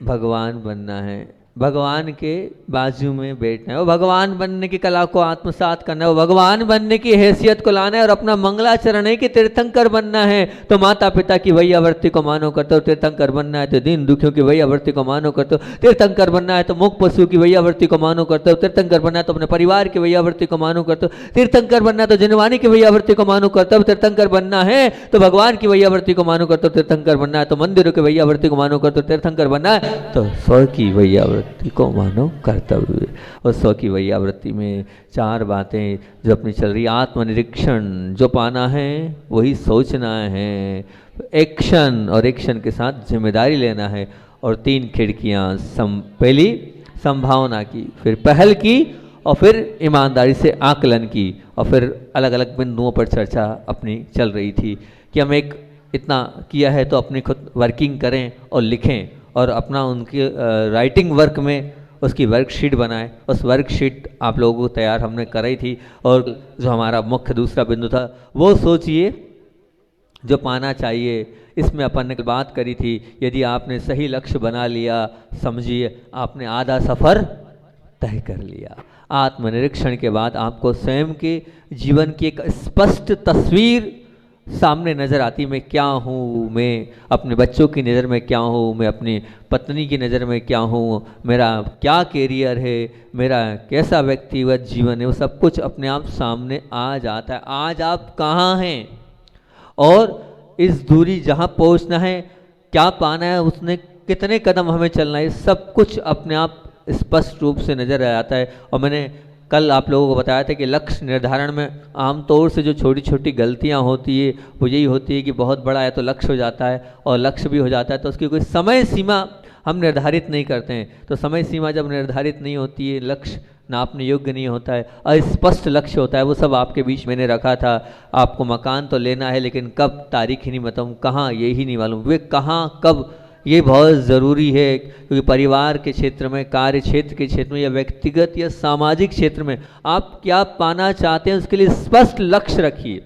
भगवान बनना है, भगवान के बाजू में बैठना है, वो भगवान बनने की कला को आत्मसात करना है, वो भगवान बनने की हैसियत को लाना है और अपना मंगलाचरण है कि तीर्थंकर बनना है तो माता पिता की वही आवृत्ति को मानो करते हो, तीर्थंकर बनना है तो दीन दुखियों की वही आवृत्ति को मानो करते हो, तीर्थंकर बनना है तो मुख पशु की वही आवृत्ति को मानो करते हो, तीर्थंकर बनना है तो अपने परिवार की वही आवृत्ति को मानो करते हो, तीर्थंकर बनना है तो जनवाणी की वही आवृत्ति को मानो करते हो, तीर्थंकर बनना है तो भगवान की वही आवृत्ति को मानो करते हो, तीर्थंकर बनना है तो मंदिरों की वही आवृत्ति को मानो करते हो, तीर्थंकर बनना है तो स्व की वही आवृत्ति को मानो कर्तव्य। और स्व की वही आवृत्ति में चार बातें जो अपनी चल रही, आत्मनिरीक्षण, जो पाना है वही सोचना है, एक्शन और एक्शन के साथ जिम्मेदारी लेना है, और तीन खिड़कियां, पहली संभावना की, फिर पहल की, और फिर ईमानदारी से आकलन की, और फिर अलग अलग बिंदुओं पर चर्चा अपनी चल रही थी कि हम एक इतना किया है तो अपनी खुद वर्किंग करें और लिखें, और अपना उनके राइटिंग वर्क में उसकी वर्कशीट बनाएं। उस वर्कशीट आप लोगों को तैयार हमने कराई थी, और जो हमारा मुख्य दूसरा बिंदु था वो सोचिए जो पाना चाहिए। इसमें अपन ने बात करी थी, यदि आपने सही लक्ष्य बना लिया, समझिए आपने आधा सफ़र तय कर लिया। आत्मनिरीक्षण के बाद आपको स्वयं के जीवन की एक स्पष्ट तस्वीर सामने नज़र आती, मैं क्या हूँ, मैं अपने बच्चों की नज़र में क्या हूँ, मैं अपनी पत्नी की नज़र में क्या हूँ, मेरा क्या कैरियर है, मेरा कैसा व्यक्तिगत जीवन है, वो सब कुछ अपने आप सामने आ जाता है। आज आप कहाँ हैं और इस दूरी जहाँ पहुँचना है, क्या पाना है, उसने कितने कदम हमें चलना है, सब कुछ अपने आप स्पष्ट रूप से नज़र आ जाता है। और मैंने कल आप लोगों को बताया था कि लक्ष्य निर्धारण में आमतौर से जो छोटी छोटी गलतियां होती है वो यही होती है कि बहुत बड़ा है तो लक्ष्य हो जाता है, और लक्ष्य भी हो जाता है तो उसकी कोई समय सीमा हम निर्धारित नहीं करते हैं। तो समय सीमा जब निर्धारित नहीं होती है, लक्ष्य नापने योग्य नहीं होता है, अस्पष्ट लक्ष्य होता है, वो सब आपके बीच मैंने रखा था। आपको मकान तो लेना है लेकिन कब, तारीख ही नहीं मालूम, कहाँ यही नहीं मालूम, वे कहाँ कब, ये बहुत ज़रूरी है। क्योंकि परिवार के क्षेत्र में, कार्य क्षेत्र के क्षेत्र में, या व्यक्तिगत या सामाजिक क्षेत्र में आप क्या पाना चाहते हैं उसके लिए स्पष्ट लक्ष्य रखिए।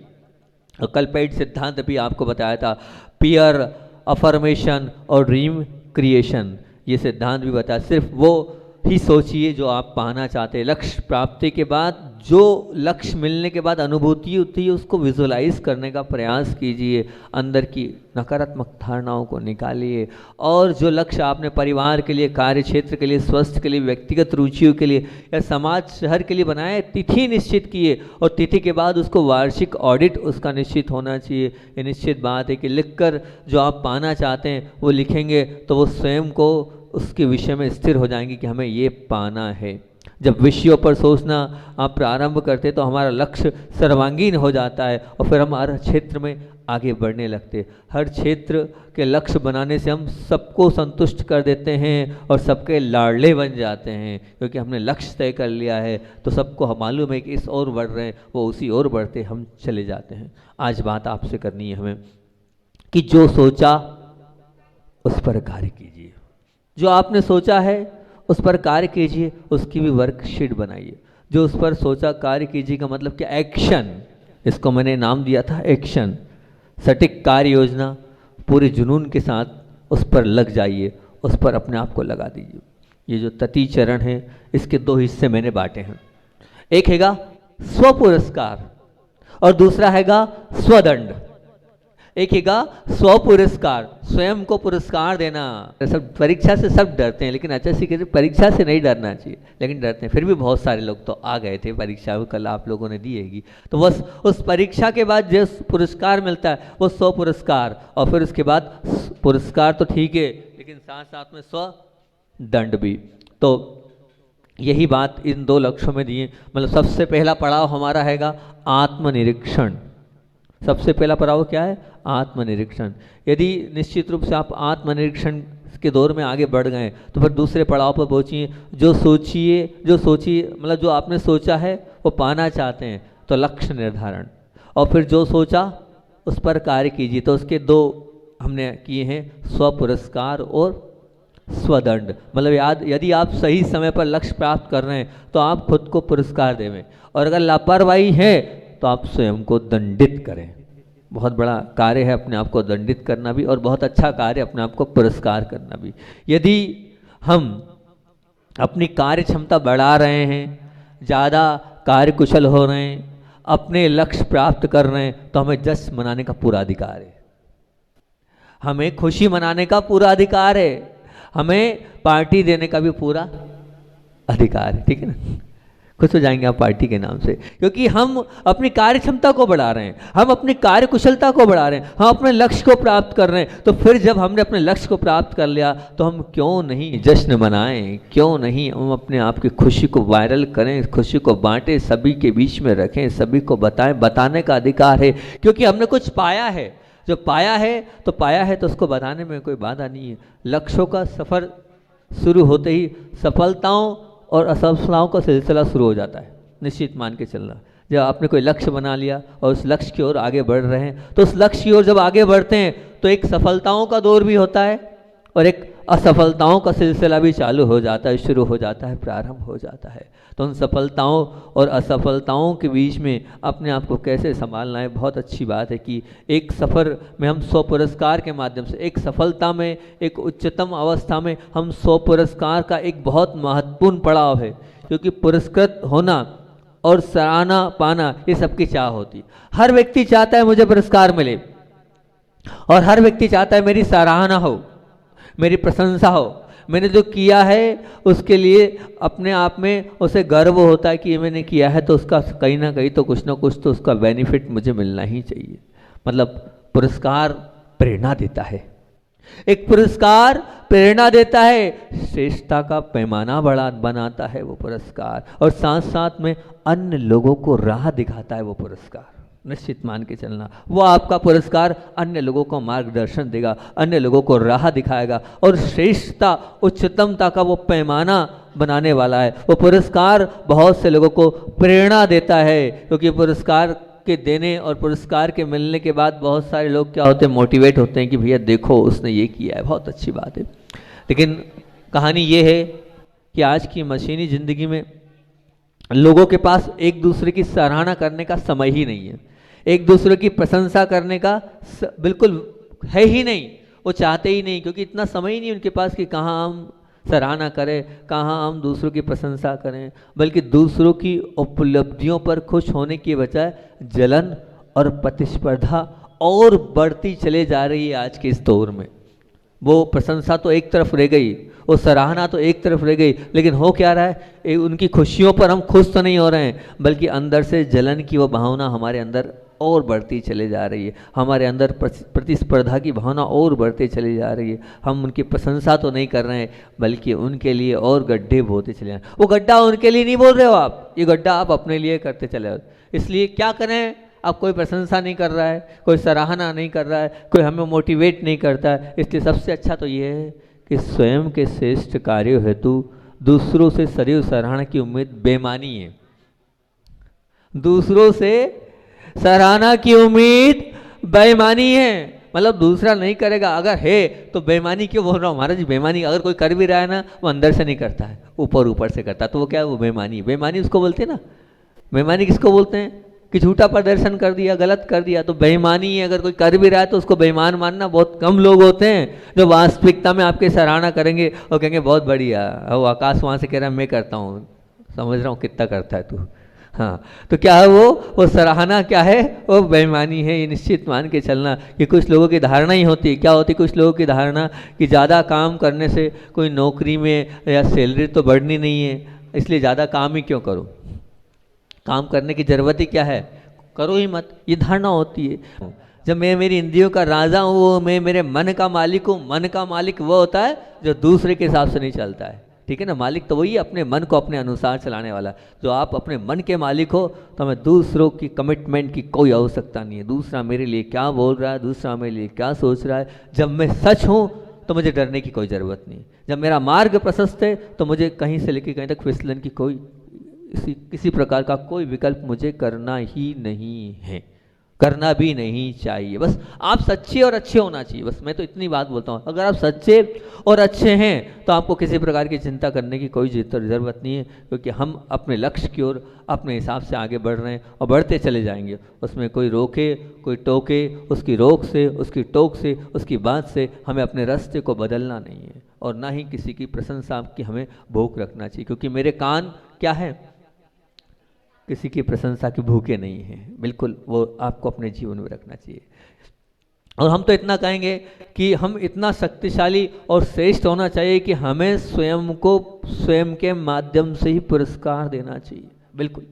और कल पेड सिद्धांत भी आपको बताया था, पीयर अफर्मेशन और ड्रीम क्रिएशन, ये सिद्धांत भी बताया। सिर्फ वो ही सोचिए जो आप पाना चाहते हैं। लक्ष्य प्राप्ति के बाद, जो लक्ष्य मिलने के बाद अनुभूति होती है, उसको विजुलाइज करने का प्रयास कीजिए, अंदर की नकारात्मक धारणाओं को निकालिए। और जो लक्ष्य आपने परिवार के लिए, कार्य क्षेत्र के लिए, स्वास्थ्य के लिए, व्यक्तिगत रुचियों के लिए या समाज शहर के लिए बनाए, तिथि निश्चित किए, और तिथि के बाद उसको वार्षिक ऑडिट उसका निश्चित होना चाहिए। ये निश्चित बात है कि लिखकर जो आप पाना चाहते हैं वो लिखेंगे तो वो स्वयं को उसके विषय में स्थिर हो जाएंगे कि हमें ये पाना है। जब विषयों पर सोचना आप प्रारंभ करते तो हमारा लक्ष्य सर्वांगीण हो जाता है, और फिर हम हर क्षेत्र में आगे बढ़ने लगते। हर क्षेत्र के लक्ष्य बनाने से हम सबको संतुष्ट कर देते हैं और सबके लाडले बन जाते हैं, क्योंकि हमने लक्ष्य तय कर लिया है तो सबको मालूम है कि इस ओर बढ़ रहे हैं, वो उसी ओर बढ़ते हम चले जाते हैं। आज बात आपसे करनी है हमें कि जो सोचा उस पर कार्य कीजिए, जो आपने सोचा है उस पर कार्य कीजिए, उसकी भी वर्कशीट बनाइए। जो उस पर सोचा कार्य कीजिए का मतलब क्या, एक्शन, इसको मैंने नाम दिया था एक्शन। सटीक कार्य योजना, पूरे जुनून के साथ उस पर लग जाइए, उस पर अपने आप को लगा दीजिए। ये जो तति चरण है इसके दो हिस्से मैंने बांटे हैं, एक हैगा स्व पुरस्कार और दूसरा हैगा स्वदंड। एक हैगा स्व पुरस्कार, स्वयं को पुरस्कार देना। सब परीक्षा से सब डरते हैं, लेकिन अच्छा सीखे परीक्षा से नहीं डरना चाहिए, लेकिन डरते हैं। फिर भी बहुत सारे लोग तो आ गए थे परीक्षा, कल आप लोगों ने दी हैगी। तो बस उस परीक्षा के बाद जो पुरस्कार मिलता है वो स्व पुरस्कार, और फिर उसके बाद पुरस्कार तो ठीक है लेकिन साथ साथ में स्व दंड भी। तो यही बात इन दो लक्ष्यों में दिए। मतलब सबसे पहला पड़ाव हमारा हैगा आत्मनिरीक्षण। सबसे पहला पड़ाव क्या है, आत्मनिरीक्षण। यदि निश्चित रूप से आप आत्मनिरीक्षण के दौर में आगे बढ़ गए तो फिर दूसरे पड़ाव पर पहुंचिए। जो सोचिए मतलब जो आपने सोचा है वो पाना चाहते हैं तो लक्ष्य निर्धारण, और फिर जो सोचा उस पर कार्य कीजिए। तो उसके दो हमने किए हैं, स्व पुरस्कार और स्वदंड। मतलब यदि आप सही समय पर लक्ष्य प्राप्त कर रहे हैं तो आप खुद को पुरस्कार देवें, और अगर लापरवाही है तो आप स्वयं को दंडित करें। बहुत बड़ा कार्य है अपने आप को दंडित करना भी, और बहुत अच्छा कार्य अपने आप को पुरस्कार करना भी। यदि हम अपनी कार्य क्षमता बढ़ा रहे हैं, ज़्यादा कार्य कुशल हो रहे हैं, अपने लक्ष्य प्राप्त कर रहे हैं, तो हमें जश्न मनाने का पूरा अधिकार है, हमें खुशी मनाने का पूरा अधिकार है, हमें पार्टी देने का भी पूरा अधिकार है। ठीक है ना, खुश हो जाएंगे आप पार्टी के नाम से, क्योंकि हम अपनी कार्य क्षमता को बढ़ा रहे हैं, हम अपनी कार्य कुशलता को बढ़ा रहे हैं, हम अपने लक्ष्य को प्राप्त कर रहे हैं। तो फिर जब हमने अपने लक्ष्य को प्राप्त कर लिया तो हम क्यों नहीं जश्न मनाएं, क्यों नहीं हम अपने आप की खुशी को वायरल करें, खुशी को बांटें, सभी के बीच में रखें, सभी को बताएं। बताने का अधिकार है, क्योंकि हमने कुछ पाया है, जो पाया है तो उसको बताने में कोई बाधा नहीं है। लक्ष्यों का सफ़र शुरू होते ही सफलताओं और असफलताओं का सिलसिला शुरू हो जाता है, निश्चित मान के चलना। जब आपने कोई लक्ष्य बना लिया और उस लक्ष्य की ओर आगे बढ़ रहे हैं, तो उस लक्ष्य की ओर जब आगे बढ़ते हैं तो एक सफलताओं का दौर भी होता है और एक असफलताओं का सिलसिला भी चालू हो जाता है, शुरू हो जाता है, प्रारंभ हो जाता है। तो उन सफलताओं और असफलताओं के बीच में अपने आप को कैसे संभालना है, बहुत अच्छी बात है कि एक सफ़र में हम 100 पुरस्कार के माध्यम से, एक सफलता में, एक उच्चतम अवस्था में हम 100 पुरस्कार का एक बहुत महत्वपूर्ण पड़ाव है, क्योंकि पुरस्कृत होना और सराहना पाना ये सबकी चाह होती। हर व्यक्ति चाहता है मुझे पुरस्कार मिले, और हर व्यक्ति चाहता है मेरी सराहना हो, मेरी प्रशंसा हो, मैंने जो किया है उसके लिए अपने आप में उसे गर्व होता है कि ये मैंने किया है, तो उसका कहीं ना कहीं तो कुछ ना कुछ तो उसका बेनिफिट मुझे मिलना ही चाहिए। मतलब पुरस्कार प्रेरणा देता है, एक पुरस्कार प्रेरणा देता है, श्रेष्ठता का पैमाना बड़ा बनाता है वो पुरस्कार, और साथ साथ में अन्य लोगों को राह दिखाता है वो पुरस्कार। निश्चित मान के चलना, वो आपका पुरस्कार अन्य लोगों को मार्गदर्शन देगा, अन्य लोगों को राह दिखाएगा, और श्रेष्ठता उच्चतमता का वो पैमाना बनाने वाला है। वो पुरस्कार बहुत से लोगों को प्रेरणा देता है, क्योंकि पुरस्कार के देने और पुरस्कार के मिलने के बाद बहुत सारे लोग क्या होते हैं, मोटिवेट होते हैं कि भैया देखो उसने ये किया है, बहुत अच्छी बात है। लेकिन कहानी ये है कि आज की मशीनी ज़िंदगी में लोगों के पास एक दूसरे की सराहना करने का समय ही नहीं है, एक दूसरे की प्रशंसा करने का बिल्कुल है ही नहीं, वो चाहते ही नहीं, क्योंकि इतना समय ही नहीं उनके पास कि कहाँ हम सराहना करें, कहाँ हम दूसरों की प्रशंसा करें, बल्कि दूसरों की उपलब्धियों पर खुश होने की बजाय जलन और प्रतिस्पर्धा और बढ़ती चले जा रही है आज के इस दौर में। वो प्रशंसा तो एक तरफ रह गई, वो सराहना तो एक तरफ रह गई, लेकिन हो क्या रहा है, उनकी खुशियों पर हम खुश तो नहीं हो रहे हैं, बल्कि अंदर से जलन की वो भावना हमारे अंदर और बढ़ती चले जा रही है, हमारे अंदर प्रतिस्पर्धा की भावना और बढ़ते चली जा रही है। हम उनकी प्रशंसा तो नहीं कर रहे हैं, बल्कि उनके लिए और गड्ढे बोते चले जा रहे हैं। वो गड्ढा उनके लिए नहीं बोल रहे हो आप, ये गड्ढा आप अपने लिए करते चले हो। इसलिए क्या करें, अब कोई प्रशंसा नहीं कर रहा है, कोई सराहना नहीं कर रहा है, कोई हमें मोटिवेट नहीं करता है। इसलिए सबसे अच्छा तो ये है कि स्वयं के श्रेष्ठ कार्यों हेतु दूसरों से सदैव सराहना की उम्मीद बेमानी है। दूसरों से सराहना की उम्मीद बेईमानी है, मतलब दूसरा नहीं करेगा, अगर है तो बेईमानी क्यों बोल रहा हूँ महाराज जी, बेईमानी अगर कोई कर भी रहा है ना, वो अंदर से नहीं करता है, ऊपर ऊपर से करता है, तो वो क्या है, वो बेईमानी। बेईमानी उसको बोलते हैं ना, बेईमानी किसको बोलते हैं कि झूठा प्रदर्शन कर दिया, गलत कर दिया, तो बेईमानी है। अगर कोई कर भी रहा है तो उसको बेईमान मानना, बहुत कम लोग होते हैं जो वास्तविकता में आपकी सराहना करेंगे और कहेंगे बहुत बढ़िया, वो आकाश वहाँ से कह रहा है मैं करता हूँ, समझ रहा हूँ कितना करता है तू। हाँ, तो क्या है वो सराहना क्या है, वो बेईमानी है। ये निश्चित मान के चलना कि कुछ लोगों की धारणा ही होती है, क्या होती है कुछ लोगों की धारणा कि ज़्यादा काम करने से कोई नौकरी में या सैलरी तो बढ़नी नहीं है, इसलिए ज़्यादा काम ही क्यों करो, काम करने की ज़रूरत ही क्या है, करो ही मत, ये धारणा होती है। जब मैं मेरी इंद्रियों का राजा हूँ, वो मैं मेरे मन का मालिक हूँ। मन का मालिक वो होता है जो दूसरे के हिसाब से नहीं चलता है, ठीक है ना। मालिक तो वही है अपने मन को अपने अनुसार चलाने वाला। जो आप अपने मन के मालिक हो तो हमें दूसरों की कमिटमेंट की कोई आवश्यकता नहीं है। दूसरा मेरे लिए क्या बोल रहा है, दूसरा मेरे लिए क्या सोच रहा है, जब मैं सच हूँ तो मुझे डरने की कोई ज़रूरत नहीं। जब मेरा मार्ग प्रशस्त है तो मुझे कहीं से लेकर कहीं तक फिसलन की किसी प्रकार का कोई विकल्प मुझे करना ही नहीं है। करना भी नहीं चाहिए। बस आप सच्चे और अच्छे होना चाहिए। बस मैं तो इतनी बात बोलता हूँ, अगर आप सच्चे और अच्छे हैं तो आपको किसी प्रकार की चिंता करने की कोई ज़रूरत नहीं है, क्योंकि हम अपने लक्ष्य की ओर अपने हिसाब से आगे बढ़ रहे हैं और बढ़ते चले जाएंगे। उसमें कोई रोके, कोई टोके, उसकी रोक से, उसकी टोक से, उसकी बात से हमें अपने रास्ते को बदलना नहीं है, और ना ही किसी की प्रशंसा की हमें भूख रखना चाहिए, क्योंकि मेरे कान क्या है, किसी की प्रशंसा के भूखे नहीं हैं। बिल्कुल वो आपको अपने जीवन में रखना चाहिए। और हम तो इतना कहेंगे कि हम इतना शक्तिशाली और श्रेष्ठ होना चाहिए कि हमें स्वयं को स्वयं के माध्यम से ही पुरस्कार देना चाहिए। बिल्कुल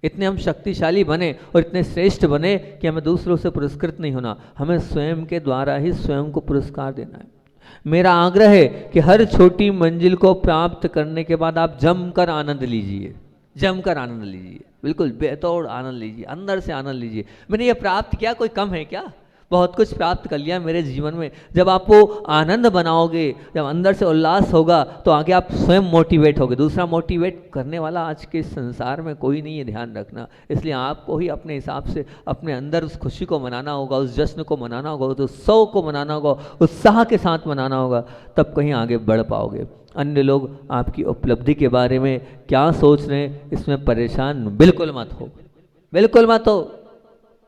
इतने हम शक्तिशाली बने और इतने श्रेष्ठ बने कि हमें दूसरों से पुरस्कृत नहीं होना, हमें स्वयं के द्वारा ही स्वयं को पुरस्कार देना है। मेरा आग्रह है कि हर छोटी मंजिल को प्राप्त करने के बाद आप जमकर आनंद लीजिए, जमकर आनंद लीजिए, बिल्कुल बेतौड़ आनंद लीजिए, अंदर से आनंद लीजिए। मैंने ये प्राप्त किया, कोई कम है क्या? बहुत कुछ प्राप्त कर लिया मेरे जीवन में। जब आप वो आनंद बनाओगे, जब अंदर से उल्लास होगा, तो आगे आप स्वयं मोटिवेट होगे। दूसरा मोटिवेट करने वाला आज के संसार में कोई नहीं है, ध्यान रखना। इसलिए आपको ही अपने हिसाब से अपने अंदर उस खुशी को मनाना होगा, उस जश्न को मनाना होगा, उस उत्सव को मनाना होगा, उत्साह के साथ मनाना होगा, तब कहीं आगे बढ़ पाओगे। अन्य लोग आपकी उपलब्धि के बारे में क्या सोच रहे हैं, इसमें परेशान बिल्कुल मत हो, बिल्कुल मत हो।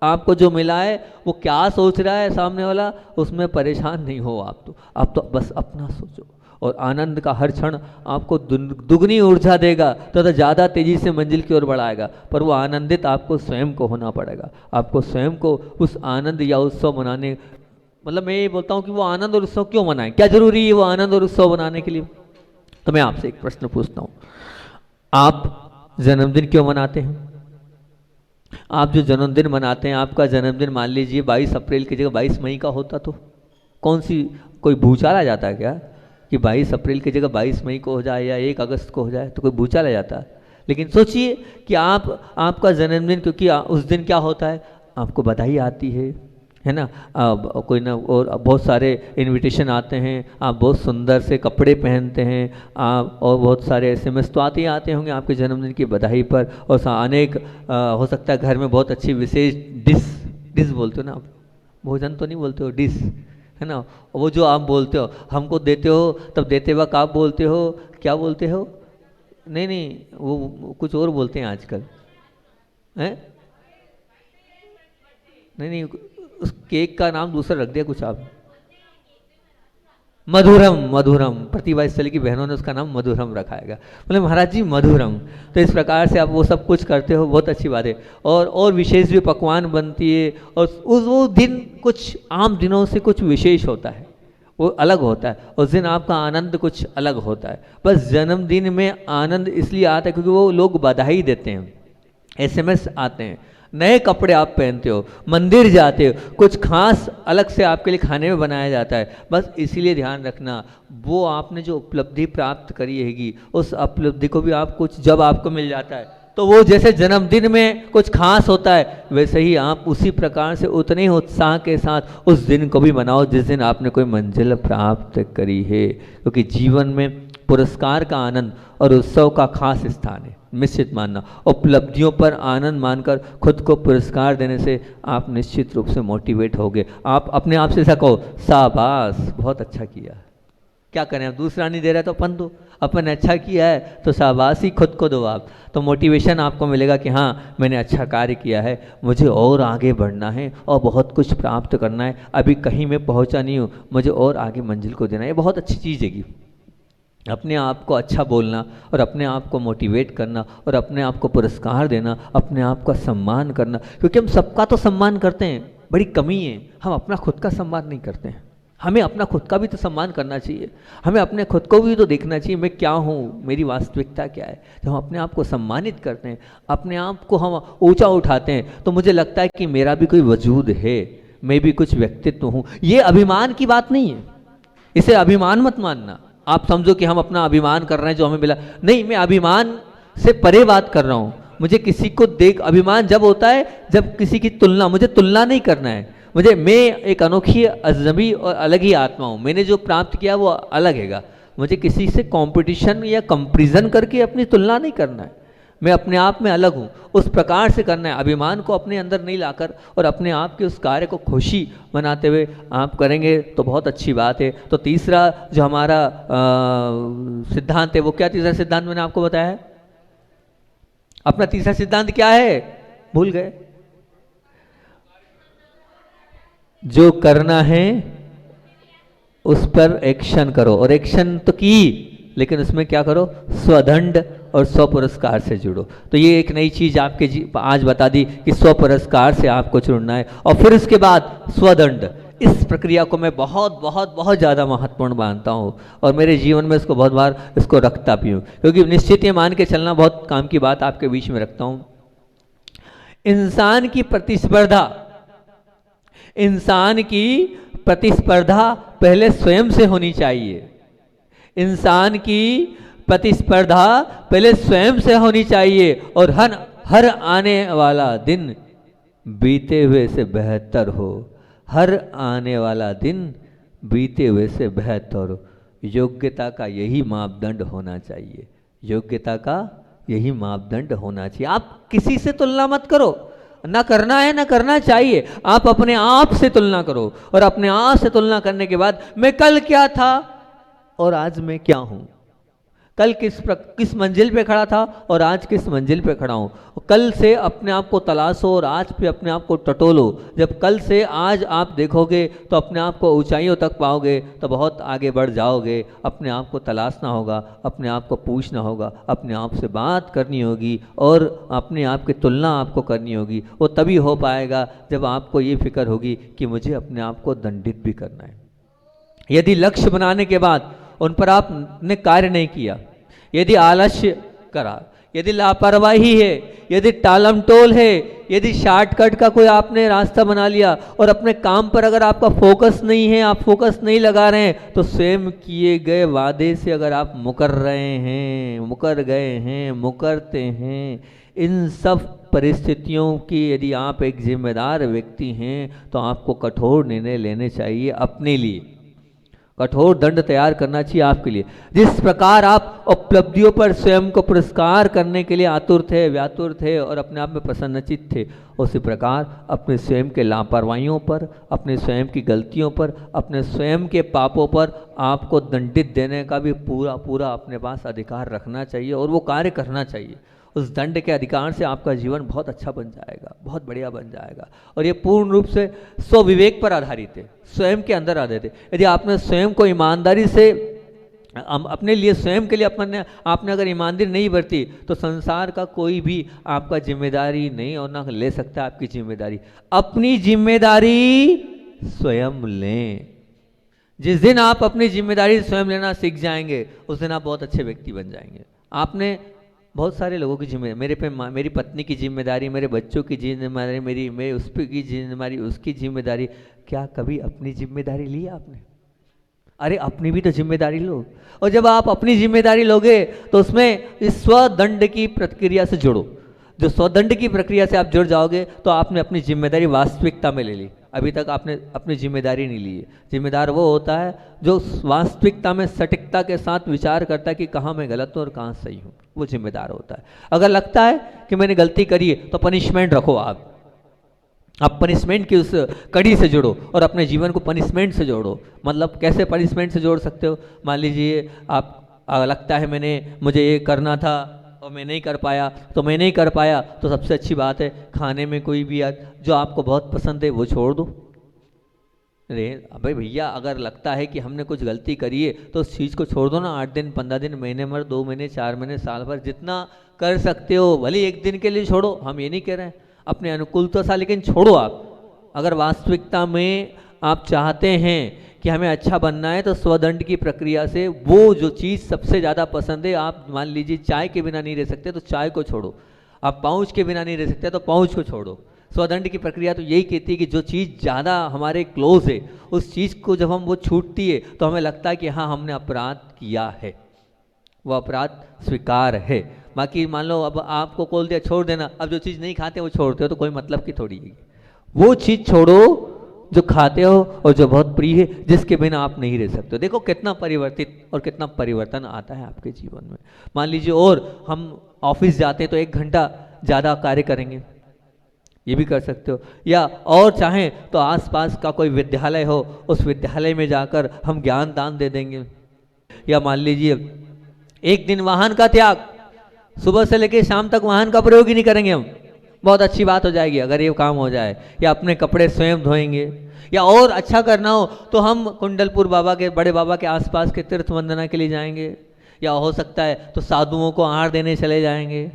आपको जो मिला है वो क्या सोच रहा है सामने वाला, उसमें परेशान नहीं हो। आप तो बस अपना सोचो, और आनंद का हर क्षण आपको दुगनी ऊर्जा देगा, तो ज़्यादा तेजी से मंजिल की ओर बढ़ाएगा। पर वो आनंदित आपको स्वयं को होना पड़ेगा। आपको स्वयं को उस आनंद या उत्सव मनाने, मतलब मैं ये बोलता हूँ कि वो आनंद और उत्सव क्यों मनाएं, क्या जरूरी है वो आनंद और उत्सव मनाने के लिए? तो मैं आपसे एक प्रश्न पूछता हूँ, आप जन्मदिन क्यों मनाते हैं? आप जो जन्मदिन मनाते हैं, आपका जन्मदिन मान लीजिए 22 अप्रैल की जगह 22 मई का होता तो कौन सी कोई भूचाल आ जाता है क्या कि 22 अप्रैल की जगह 22 मई को हो जाए या 1 अगस्त को हो जाए, तो कोई भूचाल आ जाता है? लेकिन सोचिए कि आपका जन्मदिन, क्योंकि उस दिन क्या होता है, आपको बधाई आती है ना, कोई ना, और बहुत सारे इनविटेशन आते हैं, आप बहुत सुंदर से कपड़े पहनते हैं, आप और बहुत सारे SMS तो आते ही आते होंगे आपके जन्मदिन की बधाई पर। और अनेक हो सकता है घर में बहुत अच्छी विशेष डिश बोलते हो ना आप, भोजन तो नहीं बोलते हो, डिश है ना, वो जो आप बोलते हो हमको देते हो, तब देते वक्त आप बोलते हो, क्या बोलते हो? नहीं, वो कुछ और बोलते हैं आजकल, हैं? नहीं, उस केक का नाम दूसरा रख दिया कुछ आप, मधुरम। प्रतिभा स्थली की बहनों ने उसका नाम मधुरम रखाएगा। बोले महाराज जी मधुरम। तो इस प्रकार से आप वो सब कुछ करते हो, बहुत अच्छी बात है। और विशेष भी पकवान बनती है, और वो दिन कुछ आम दिनों से कुछ विशेष होता है, वो अलग होता है। उस दिन आपका आनंद कुछ अलग होता है। बस जन्मदिन में आनंद इसलिए आता है क्योंकि वो लोग बधाई देते हैं, SMS आते हैं, नए कपड़े आप पहनते हो, मंदिर जाते हो, कुछ खास अलग से आपके लिए खाने में बनाया जाता है। बस इसीलिए ध्यान रखना, वो आपने जो उपलब्धि प्राप्त करी हैगी, उस उपलब्धि को भी आप कुछ जब आपको मिल जाता है, तो वो जैसे जन्मदिन में कुछ खास होता है, वैसे ही आप उसी प्रकार से उतने ही उत्साह के साथ उस दिन को भी मनाओ जिस दिन आपने कोई मंजिल प्राप्त करी है। क्योंकि जीवन में पुरस्कार का आनंद और उत्सव का खास स्थान है, निश्चित मानना। उपलब्धियों पर आनंद मानकर खुद को पुरस्कार देने से आप निश्चित रूप से मोटिवेट होगे। आप अपने आप से ऐसा कहो, शाबाश बहुत अच्छा किया। क्या करें, अब दूसरा नहीं दे रहा तो अपन दो, अपन अच्छा किया है तो शाबाशी खुद को दो आप, तो मोटिवेशन आपको मिलेगा कि हाँ मैंने अच्छा कार्य किया है, मुझे और आगे बढ़ना है और बहुत कुछ प्राप्त करना है, अभी कहीं मैं पहुंचा नहीं हूँ, मुझे और आगे मंजिल को देना है। ये बहुत अच्छी चीज़ है कि अपने आप को अच्छा बोलना और अपने आप को मोटिवेट करना और अपने आप को पुरस्कार देना, अपने आप का सम्मान करना। क्योंकि हम सबका तो सम्मान करते हैं, बड़ी कमी है हम अपना खुद का सम्मान नहीं करते हैं। हमें अपना खुद का भी तो सम्मान करना चाहिए, हमें अपने खुद को भी तो देखना चाहिए, मैं क्या हूँ, मेरी वास्तविकता क्या है। जब हम अपने आप को सम्मानित करते हैं, अपने आप को हम ऊंचा उठाते हैं, तो मुझे लगता है कि मेरा भी कोई वजूद है, मैं भी कुछ व्यक्तित्व हूँ। ये अभिमान की बात नहीं है, इसे अभिमान मत मानना। आप समझो कि हम अपना अभिमान कर रहे हैं जो हमें मिला, नहीं, मैं अभिमान से परे बात कर रहा हूँ। मुझे किसी को देख, अभिमान जब होता है जब किसी की तुलना, मुझे तुलना नहीं करना है। मैं एक अनोखी, अजनबी और अलग ही आत्मा हूँ, मैंने जो प्राप्त किया वो अलग हैगा। मुझे किसी से कंपटीशन या कंपैरिजन करके अपनी तुलना नहीं करना है। मैं अपने आप में अलग हूँ, उस प्रकार से करना है। अभिमान को अपने अंदर नहीं लाकर और अपने आप के उस कार्य को खुशी मनाते हुए आप करेंगे तो बहुत अच्छी बात है। तो तीसरा जो हमारा सिद्धांत है, वो क्या तीसरा सिद्धांत मैंने आपको बताया है? अपना तीसरा सिद्धांत क्या है? भूल गए। जो करना है उस पर एक्शन करो, और एक्शन तो की, लेकिन उसमें क्या करो? स्वदंड और स्व पुरस्कार से जुड़ो। तो ये एक नई चीज आपके आज बता दी कि स्व पुरस्कार से आपको जुड़ना है। और फिर उसके बाद स्वदंड, इस प्रक्रिया को मैं बहुत बहुत बहुत ज़्यादा महत्वपूर्ण मानता हूँ और मेरे जीवन में इसको बहुत बार इसको रखता भी हूँ, क्योंकि निश्चित ये मान के चलना बहुत काम की बात आपके बीच में रखता हूँ। इंसान की प्रतिस्पर्धा, इंसान की प्रतिस्पर्धा पहले स्वयं से होनी चाहिए। इंसान की प्रतिस्पर्धा पहले स्वयं से होनी चाहिए, और हर आने वाला दिन बीते हुए से बेहतर हो। हर आने वाला दिन बीते हुए से बेहतर हो। योग्यता का यही मापदंड होना चाहिए। योग्यता का यही मापदंड होना चाहिए। आप किसी से तुलना मत करो, ना करना है ना करना चाहिए। आप अपने आप से तुलना करो, और अपने आप से तुलना करने के बाद मैं कल क्या था और आज मैं क्या हूं। कल किस मंजिल पे खड़ा था और आज किस मंजिल पे खड़ा हूं। कल से अपने आप को तलाशो और आज पे अपने आप को टटोलो। जब कल से आज आप देखोगे तो अपने आप को ऊंचाइयों तक पाओगे, तो बहुत आगे बढ़ जाओगे। अपने आप को तलाशना होगा, अपने आप को पूछना होगा, अपने आप से बात करनी होगी, और अपने आप की तुलना आपको करनी होगी। वो तभी हो पाएगा जब आपको ये फिक्र होगी कि मुझे अपने आप को दंडित भी करना है। यदि लक्ष्य बनाने के बाद उन पर आपने कार्य नहीं किया, यदि आलस्य करा, यदि लापरवाही है, यदि टालमटोल है, यदि शॉर्टकट का कोई आपने रास्ता बना लिया, और अपने काम पर अगर आपका फोकस नहीं है, आप फोकस नहीं लगा रहे हैं, तो स्वयं किए गए वादे से अगर आप मुकर रहे हैं, मुकर गए हैं, मुकरते हैं, इन सब परिस्थितियों की यदि आप एक जिम्मेदार व्यक्ति हैं तो आपको कठोर निर्णय लेने चाहिए अपने लिए। कठोर दंड तैयार करना चाहिए आपके लिए। जिस प्रकार आप उपलब्धियों पर स्वयं को पुरस्कार करने के लिए आतुर थे, व्यातुर थे और अपने आप में प्रसन्नचित्त थे, उसी प्रकार अपने स्वयं के लापरवाहियों पर, अपने स्वयं की गलतियों पर, अपने स्वयं के पापों पर आपको दंडित देने का भी पूरा पूरा अपने पास अधिकार रखना चाहिए, और वो कार्य करना चाहिए। उस दंड के अधिकार से आपका जीवन बहुत अच्छा बन जाएगा, बहुत बढ़िया बन जाएगा। और ये पूर्ण रूप से स्वविवेक पर आधारित है, स्वयं के अंदर आधारित है। यदि आपने स्वयं को ईमानदारी से अपने लिए, स्वयं के लिए आपने अगर ईमानदारी नहीं बरती, तो संसार का कोई भी आपका जिम्मेदारी नहीं और ना ले सकता आपकी जिम्मेदारी। अपनी जिम्मेदारी स्वयं लें। जिस दिन आप अपनी जिम्मेदारी स्वयं लेना सीख जाएंगे, उस दिन आप बहुत अच्छे व्यक्ति बन जाएंगे। आपने बहुत सारे लोगों की जिम्मेदारी, मेरी पत्नी की जिम्मेदारी, मेरे बच्चों की जिम्मेदारी, मेरी उस पर की जिम्मेदारी, उसकी जिम्मेदारी, क्या कभी अपनी जिम्मेदारी ली आपने? अरे अपनी भी तो जिम्मेदारी लो। और जब आप अपनी जिम्मेदारी लोगे तो उसमें इस स्वदंड की प्रक्रिया से जुड़ो। जो स्वदंड की प्रक्रिया से आप जुड़ जाओगे तो आपने अपनी जिम्मेदारी वास्तविकता में ले ली। अभी तक आपने अपनी जिम्मेदारी नहीं ली है। जिम्मेदार वो होता है जो वास्तविकता में सटीकता के साथ विचार करता है कि कहाँ मैं गलत हूँ और कहाँ सही हूँ, वो जिम्मेदार होता है। अगर लगता है कि मैंने गलती करी है तो पनिशमेंट रखो। आप पनिशमेंट की उस कड़ी से जुड़ो और अपने जीवन को पनिशमेंट से जोड़ो। मतलब कैसे पनिशमेंट से जोड़ सकते हो? मान लीजिए आप लगता है मुझे ये करना था और मैं नहीं कर पाया, तो मैं नहीं कर पाया तो सबसे अच्छी बात है खाने में कोई भी जो आपको बहुत पसंद है वो छोड़ दो। अरे भाई भैया, अगर लगता है कि हमने कुछ गलती करी है तो उस चीज़ को छोड़ दो ना। 8 दिन, 15 दिन, महीने भर, 2 महीने, 4 महीने, साल भर, जितना कर सकते हो, भले 1 दिन के लिए छोड़ो। हम ये नहीं कह रहे हैं, अपने अनुकूलता सा, लेकिन छोड़ो आप। अगर वास्तविकता में आप चाहते हैं कि हमें अच्छा बनना है तो स्वदंड की प्रक्रिया से वो जो चीज़ सबसे ज़्यादा पसंद है, आप मान लीजिए चाय के बिना नहीं रह सकते तो चाय को छोड़ो, आप पाउच के बिना नहीं रह सकते तो पाउच को छोड़ो। स्वदंड की प्रक्रिया तो यही कहती है कि जो चीज़ ज़्यादा हमारे क्लोज है, उस चीज़ को जब हम वो छूटती है तो हमें लगता है कि हाँ हमने अपराध किया है, वो अपराध स्वीकार है। बाकी मान लो अब आपको बोल दिया छोड़ देना, अब जो चीज़ नहीं खाते वो छोड़ते हो तो कोई मतलब की थोड़ी है। वो चीज़ छोड़ो जो खाते हो और जो बहुत प्रिय है, जिसके बिना आप नहीं रह सकते हो। देखो कितना परिवर्तित और कितना परिवर्तन आता है आपके जीवन में। मान लीजिए और हम ऑफिस जाते हैं तो 1 घंटा ज़्यादा कार्य करेंगे, ये भी कर सकते हो। या और चाहें तो आसपास का कोई विद्यालय हो, उस विद्यालय में जाकर हम ज्ञान दान दे देंगे। या मान लीजिए एक दिन वाहन का त्याग, सुबह से लेकर शाम तक वाहन का प्रयोग ही नहीं करेंगे हम, बहुत अच्छी बात हो जाएगी अगर ये काम हो जाए। या अपने कपड़े स्वयं धोएंगे। या और अच्छा करना हो तो हम कुंडलपुर बाबा के, बड़े बाबा के आसपास के तीर्थ वंदना के लिए जाएंगे। या हो सकता है तो साधुओं को आहार देने चले जाएंगे,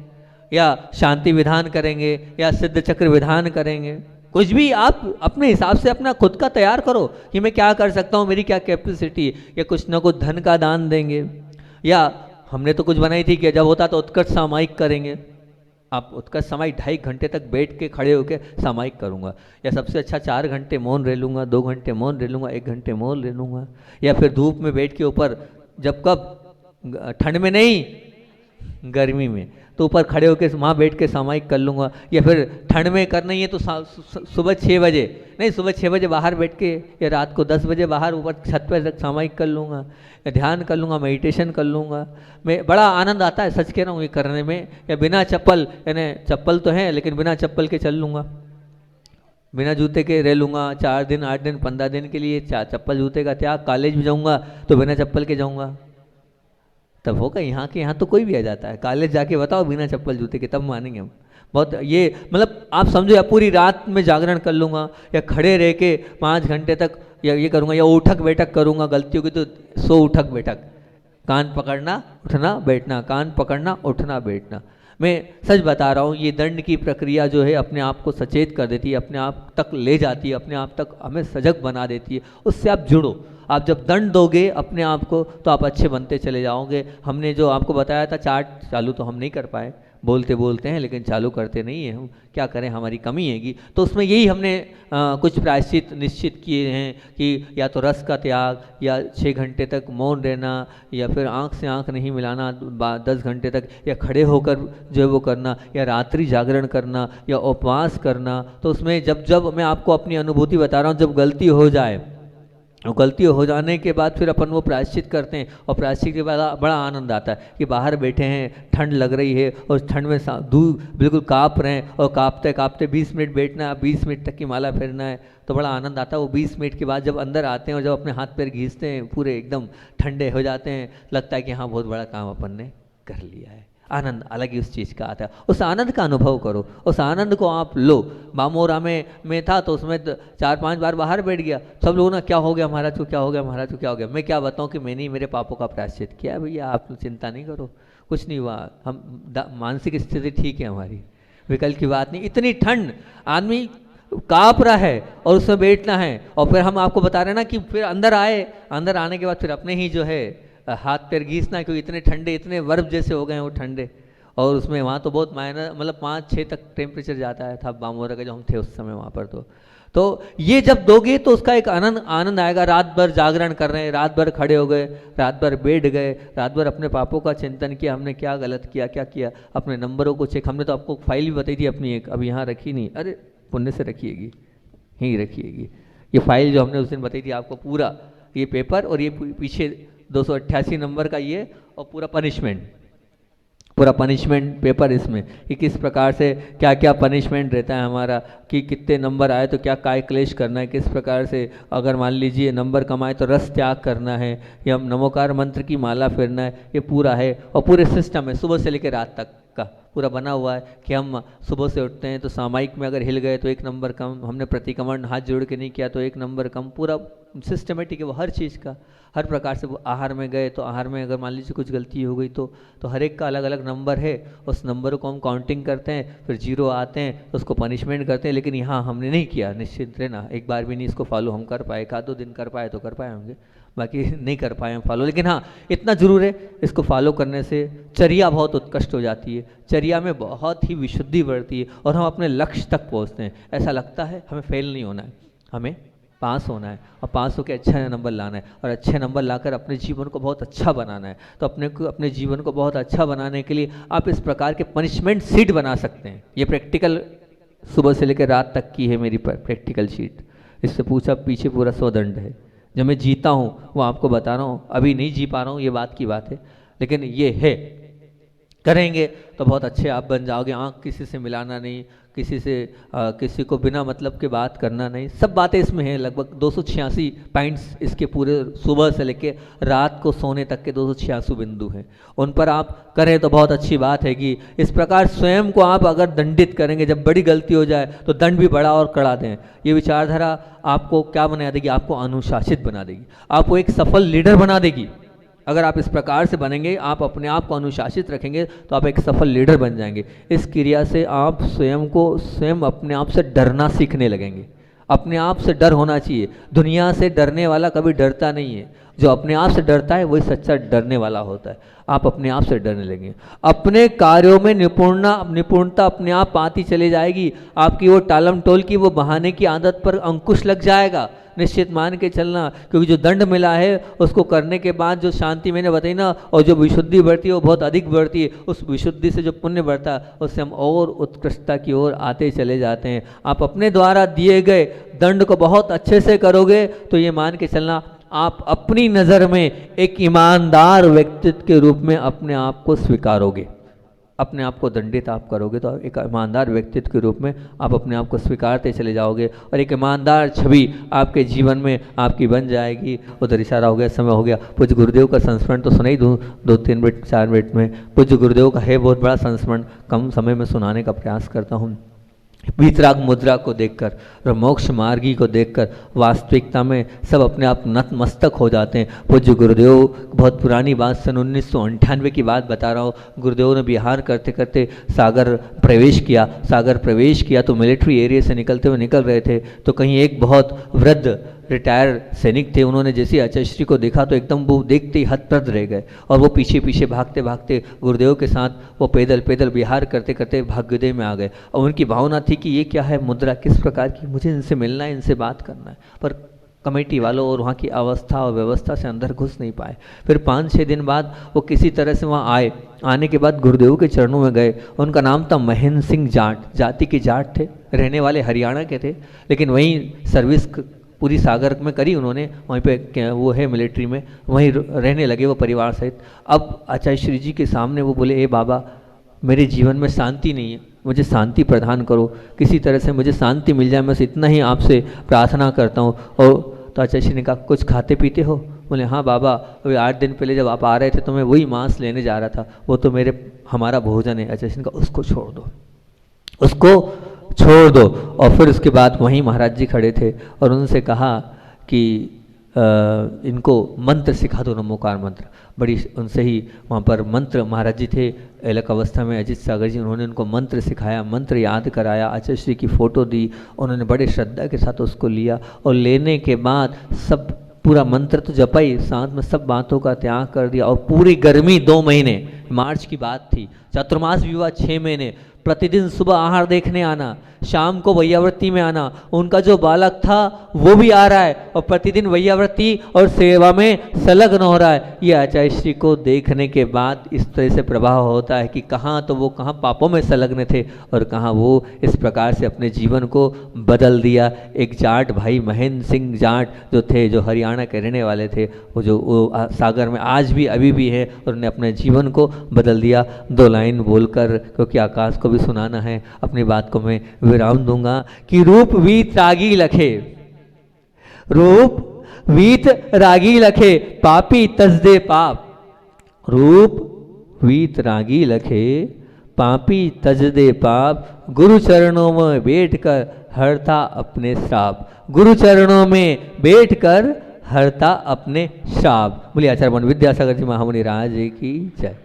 या शांति विधान करेंगे, या सिद्ध चक्र विधान करेंगे। कुछ भी आप अपने हिसाब से अपना खुद का तैयार करो कि मैं क्या कर सकता हूँ, मेरी क्या कैपेसिटी। या कुछ ना कुछ धन का दान देंगे। या हमने तो कुछ बनाई थी कि जब होता तो उत्कर्ष सामायिक करेंगे। आप उत्कर्ष सामायिक 2.5 घंटे तक बैठ के खड़े होकर सामायिक करूँगा। या सबसे अच्छा 4 घंटे मौन रह लूँगा, 2 घंटे मौन रह लूँगा, 1 घंटे मौन रह लूँगा। या फिर धूप में बैठ के ऊपर, जब कब ठंड में नहीं गर्मी में, तो ऊपर खड़े होकर वहाँ बैठ के सामायिक कर लूँगा। या फिर ठंड में करना ही है तो सुबह 6 बजे नहीं, सुबह 6 बजे बाहर बैठ के, या रात को 10 बजे बाहर ऊपर छत पर सामायिक कर लूँगा, या ध्यान कर लूँगा, मेडिटेशन कर लूँगा। मैं बड़ा आनंद आता है, सच कह रहा हूँ, ये करने में। या बिना चप्पल, यानी चप्पल तो है लेकिन बिना चप्पल के चल लूँगा, बिना जूते के रह लूँगा 4 दिन 8 दिन 15 दिन के लिए। चप्पल जूते का त्याग। कॉलेज भी जाऊँगा तो बिना चप्पल के जाऊँगा, तब होगा। यहाँ के यहाँ तो कोई भी आ जाता है, कॉलेज जाके बताओ बिना चप्पल जूते के, तब मानेंगे हम। बहुत ये मतलब आप समझो, या पूरी रात में जागरण कर लूँगा, या खड़े रह के 5 घंटे तक या ये करूँगा। या उठक बैठक करूँगा, गलती होगी तो 100 उठक बैठक, कान पकड़ना उठना बैठना, कान पकड़ना उठना बैठना। मैं सच बता रहा हूँ, ये दंड की प्रक्रिया जो है अपने आप को सचेत कर देती है, अपने आप तक ले जाती है, अपने आप तक हमें सजग बना देती है। उससे आप जुड़ो। आप जब दंड दोगे अपने आप को तो आप अच्छे बनते चले जाओगे। हमने जो आपको बताया था चार्ट, चालू तो हम नहीं कर पाए, बोलते बोलते हैं लेकिन चालू करते नहीं हैं हम, क्या करें, हमारी कमी हैगी। तो उसमें यही हमने कुछ प्रायश्चित निश्चित किए हैं कि या तो रस का त्याग, या 6 घंटे तक मौन रहना, या फिर आँख से आँख नहीं मिलाना 10 घंटे तक, या खड़े होकर जो है वो करना, या रात्रि जागरण करना, या उपवास करना। तो उसमें जब जब मैं आपको अपनी अनुभूति बता रहा हूँ, जब गलती हो जाए, और गलती हो जाने के बाद फिर अपन वो प्रायश्चित करते हैं, और प्रायश्चित के बाद बड़ा आनंद आता है कि बाहर बैठे हैं, ठंड लग रही है, और ठंड में दूर बिल्कुल काँप रहे हैं, और काँपते काँपते 20 मिनट बैठना है, 20 मिनट तक की माला फेरना है, तो बड़ा आनंद आता है। वो 20 मिनट के बाद जब अंदर आते हैं और जब अपने हाथ पैर घींचते हैं, पूरे एकदम ठंडे हो जाते हैं, लगता है कि हाँ बहुत बड़ा काम अपन ने कर लिया है। आनंद अलग ही उस चीज़ का आता है। उस आनंद का अनुभव करो, उस आनंद को आप लो। बामोरा में था तो उसमें 4-5 बार बाहर बैठ गया, सब लोगों ने क्या हो गया महाराज को, क्या हो गया महाराज को, क्या हो गया। मैं क्या बताऊं कि मैंने ही मेरे पापों का प्रायश्चित किया। भैया आप चिंता नहीं करो, कुछ नहीं हुआ, हम मानसिक स्थिति ठीक है हमारी, विकल्प की बात नहीं। इतनी ठंड, आदमी काँप रहा है और उसमें बैठना है, और फिर हम आपको बता रहे हैं ना कि फिर अंदर आए, अंदर आने के बाद फिर अपने ही जो है हाथ पैर घींचना, क्योंकि इतने ठंडे, इतने बर्फ जैसे हो गए हैं वो ठंडे। और उसमें वहाँ तो बहुत माइनस, मतलब 5-6 तक टेम्परेचर जाता है था बामोरा का, जो हम थे उस समय वहाँ पर। तो ये जब दोगे तो उसका एक आनंद आएगा। रात भर जागरण कर रहे हैं, रात भर खड़े हो गए, रात भर बैठ गए, रात भर अपने पापों का चिंतन किया, हमने क्या गलत किया, क्या किया, अपने नंबरों को चेक। हमने तो आपको फाइल भी बताई थी अपनी एक, अब यहाँ रखी नहीं, अरे पुण्य से रखिएगी, यहीं रखिएगी। ये फाइल जो हमने उस दिन बताई थी आपको, पूरा ये पेपर और ये पीछे 288 नंबर का ये, और पूरा पनिशमेंट पेपर इसमें, कि किस प्रकार से क्या क्या पनिशमेंट रहता है हमारा, कि कितने नंबर आए तो क्या काय क्लेश करना है, किस प्रकार से अगर मान लीजिए नंबर कम आए तो रस त्याग करना है, या नमोकार मंत्र की माला फेरना है, ये पूरा है। और पूरे सिस्टम है सुबह से लेकर रात तक का पूरा बना हुआ है कि हम सुबह से उठते हैं तो सामायिक में अगर हिल गए तो 1 नंबर कम, हमने प्रतिक्रमण हाथ जोड़ के नहीं किया तो 1 नंबर कम। पूरा सिस्टमेटिक है वो, हर चीज़ का, हर प्रकार से। वो आहार में गए तो आहार में अगर मान लीजिए कुछ गलती हो गई तो हर एक का अलग अलग नंबर है, उस नंबर को हम काउंटिंग करते हैं, फिर 0 आते हैं तो उसको पनिशमेंट करते हैं। लेकिन यहाँ हमने नहीं किया, निश्चित रहना, एक बार भी नहीं इसको फॉलो हम कर पाए। 1-2 दिन कर पाए तो कर पाए होंगे, बाकी नहीं कर पाए हम फॉलो। लेकिन हाँ इतना ज़रूर है, इसको फॉलो करने से चर्या बहुत उत्कृष्ट हो जाती है, चर्या में बहुत ही विशुद्धि बढ़ती है, और हम अपने लक्ष्य तक पहुँचते हैं। ऐसा लगता है हमें फेल नहीं होना है, हमें पास होना है, और पास होकर अच्छा नंबर लाना है, और अच्छे नंबर लाकर अपने जीवन को बहुत अच्छा बनाना है। तो अपने जीवन को बहुत अच्छा बनाने के लिए आप इस प्रकार के पनिशमेंट सीट बना सकते हैं। ये प्रैक्टिकल सुबह से लेकर रात तक की है मेरी प्रैक्टिकल शीट, इससे पूछा पीछे पूरा 100 दंड है। जो मैं जीता हूँ वो आपको बता रहा हूँ, अभी नहीं जी पा रहा हूँ, ये बात की बात है, लेकिन ये है। करेंगे तो बहुत अच्छे आप बन जाओगे। आँख किसी से मिलाना नहीं, किसी से किसी को बिना मतलब के बात करना नहीं, सब बातें इसमें हैं। लगभग 286 पॉइंट्स इसके पूरे सुबह से लेके रात को सोने तक के 286 बिंदु हैं। उन पर आप करें तो बहुत अच्छी बात है कि इस प्रकार स्वयं को आप अगर दंडित करेंगे, जब बड़ी गलती हो जाए तो दंड भी बड़ा और कड़ा दें। ये विचारधारा आपको क्या बना देगी? आपको अनुशासित बना देगी, आपको एक सफल लीडर बना देगी। अगर आप इस प्रकार से बनेंगे, आप अपने आप को अनुशासित रखेंगे तो आप एक सफल लीडर बन जाएंगे। इस क्रिया से आप स्वयं अपने आप से डरना सीखने लगेंगे। अपने आप से डर होना चाहिए। दुनिया से डरने वाला कभी डरता नहीं है, जो अपने आप से डरता है वही सच्चा डरने वाला होता है। आप अपने आप से डरने लगेंगे, अपने कार्यों में निपुणता अपने आप आती चली जाएगी। आपकी वो टालम टोल की वो बहाने की आदत पर अंकुश लग जाएगा। निश्चित मान के चलना, क्योंकि जो दंड मिला है उसको करने के बाद जो शांति मैंने बताई ना, और जो विशुद्धि बढ़ती है वो बहुत अधिक बढ़ती है। उस विशुद्धि से जो पुण्य बढ़ता है उससे हम और उत्कृष्टता की ओर आते चले जाते हैं। आप अपने द्वारा दिए गए दंड को बहुत अच्छे से करोगे तो ये मान के चलना आप अपनी नज़र में एक ईमानदार व्यक्तित्व के रूप में अपने आप को स्वीकारोगे। अपने आप को दंडित आप करोगे तो एक ईमानदार व्यक्तित्व के रूप में आप अपने आप को स्वीकारते चले जाओगे और एक ईमानदार छवि आपके जीवन में आपकी बन जाएगी। उधर इशारा हो गया, समय हो गया। पूज्य गुरुदेव का संस्मरण तो सुना ही दूँ 2-3 मिनट 4 मिनट में। पूज्य गुरुदेव का है बहुत बड़ा संस्मरण, कम समय में सुनाने का प्रयास करता हूँ। वीतराग मुद्रा को देखकर और मोक्ष मार्गी को देखकर वास्तविकता में सब अपने आप नतमस्तक हो जाते हैं। पूज्य गुरुदेव, बहुत पुरानी बात, सन 1998 की बात बता रहा हूँ। गुरुदेव ने बिहार करते करते सागर प्रवेश किया तो मिलिट्री एरिया से निकलते हुए निकल रहे थे तो कहीं एक बहुत वृद्ध रिटायर सैनिक थे। उन्होंने जैसे अचश्री को देखा तो एकदम वो देखते ही हतप्रद रह गए और वो पीछे पीछे भागते भागते गुरुदेव के साथ वो पैदल विहार करते करते भाग्योदय में आ गए। और उनकी भावना थी कि ये क्या है मुद्रा, किस प्रकार की, मुझे इनसे मिलना है, इनसे बात करना है। पर कमेटी वालों और वहाँ की अवस्था और व्यवस्था से अंदर घुस नहीं पाए। फिर 5-6 दिन बाद वो किसी तरह से वहाँ आए। आने के बाद गुरुदेव के चरणों में गए। उनका नाम था महेंद्र सिंह जाट, जाति के जाट थे, रहने वाले हरियाणा के थे, लेकिन वहीं सर्विस पूरी सागर में करी उन्होंने। वहीं पे वो है मिलिट्री में, वहीं रहने लगे वो परिवार सहित। अब आचार्य श्री जी के सामने वो बोले, ए बाबा, मेरे जीवन में शांति नहीं है, मुझे शांति प्रदान करो, किसी तरह से मुझे शांति मिल जाए, मैं इतना ही आपसे प्रार्थना करता हूँ। और तो आचार्य श्री ने कहा, कुछ खाते पीते हो? बोले, हाँ बाबा, अभी 8 दिन पहले जब आप आ रहे थे तो मैं वही मांस लेने जा रहा था, वो तो हमारा भोजन है। आचार्य श्री ने कहा, उसको छोड़ दो, उसको छोड़ दो। और फिर उसके बाद वहीं महाराज जी खड़े थे और उनसे कहा कि इनको मंत्र सिखा दो, नमोकार मंत्र। बड़ी उनसे ही वहाँ पर मंत्र, महाराज जी थे अलग अवस्था में, अजित सागर जी, उन्होंने उनको मंत्र सिखाया, मंत्र याद कराया, आचार्य श्री की फ़ोटो दी, उन्होंने बड़े श्रद्धा के साथ उसको लिया। और लेने के बाद सब पूरा मंत्र तो जपा ही, साथ में सब बातों का त्याग कर दिया। और पूरी गर्मी 2 महीने, मार्च की बात थी, चातुर्मास विवाह 6 महीने, प्रतिदिन सुबह आहार देखने आना, शाम को वैयावृत्ति में आना। उनका जो बालक था वो भी आ रहा है और प्रतिदिन वैयावृत्ति और सेवा में संलग्न हो रहा है। ये आचार्य श्री को देखने के बाद इस तरह से प्रभाव होता है कि कहाँ तो वो कहाँ पापों में संलग्न थे और कहाँ वो इस प्रकार से अपने जीवन को बदल दिया। एक जाट भाई महेंद्र सिंह जाट जो थे, जो हरियाणा के रहने वाले थे, वो सागर में आज भी अभी भी है और उन्होंने अपने जीवन को बदल दिया। 2 लाइन बोलकर, क्योंकि आकाश को भी सुनाना है, अपनी बात को मैं विराम दूंगा कि रूप वीत रागी लखे, रूप वीत रागी लखे, पापी तजदे पाप। रूप वीत रागी लखे, पापी तजदे पाप, गुरु चरणों में बैठकर हरता अपने श्राप। गुरु चरणों में बैठकर हरता अपने श्राप। बोलिए आचार्य विद्यासागर जी महामुनि राज की जय।